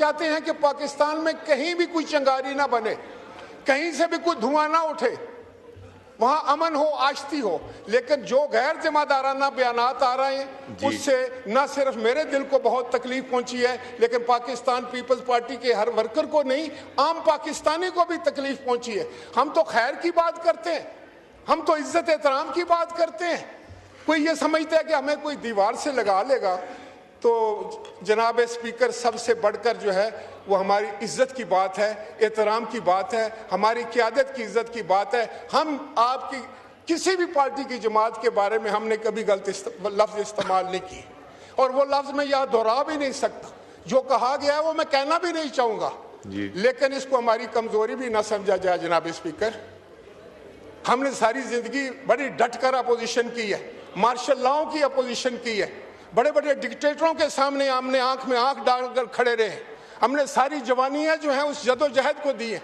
चाहते हैं कि पाकिस्तान में कहीं भी कोई चिंगारी ना बने, कहीं से भी कोई धुआं ना उठे, वहां अमन हो, आश्ती हो। लेकिन जो गैर जिम्मेदाराना बयानात आ रहे हैं उससे न सिर्फ मेरे दिल को बहुत तकलीफ पहुंची है, लेकिन पाकिस्तान पीपल्स पार्टी के हर वर्कर को नहीं, आम पाकिस्तानी को भी तकलीफ पहुंची है। हम तो खैर की बात करते हैं, हम तो इज्जत एहतराम की बात करते हैं। कोई ये समझता है कि हमें कोई दीवार से लगा लेगा। तो जनाब स्पीकर, सबसे बढ़कर जो है वो हमारी इज्जत की बात है, एहतराम की बात है, हमारी क़यादत की इज्जत की बात है। हम आपकी किसी भी पार्टी की जमात के बारे में हमने कभी गलत लफ्ज़ इस्तेमाल नहीं किए, और वो लफ्ज़ मैं यहाँ दोहरा भी नहीं सकता। जो कहा गया है वो मैं कहना भी नहीं चाहूँगा, लेकिन इसको हमारी कमज़ोरी भी ना समझा जाए। जनाब स्पीकर, हमने सारी ज़िंदगी बड़ी डट कर अपोजिशन की है, मार्शल लॉ की अपोजिशन की है, बड़े बड़े डिक्टेटरों के सामने हमने आंख में आंख डालकर खड़े रहे। हमने सारी जवानियां जो हैं उस जदोजहद को दी है।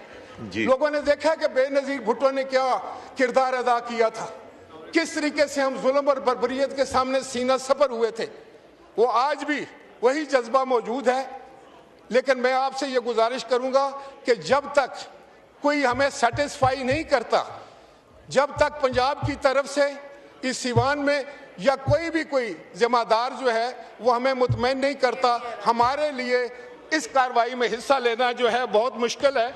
लोगों ने देखा कि बेनज़ीर भुट्टो ने क्या किरदार अदा किया था, किस तरीके से हम जुल्म और बर्बरियत के सामने सीना सपर हुए थे। वो आज भी वही जज्बा मौजूद है। लेकिन मैं आपसे ये गुजारिश करूंगा कि जब तक कोई हमें सेटिस्फाई नहीं करता, जब तक पंजाब की तरफ से इस सिवान में या कोई जिम्मेदार जो है वो हमें मुतमईन नहीं करता, हमारे लिए इस कार्रवाई में हिस्सा लेना जो है बहुत मुश्किल है।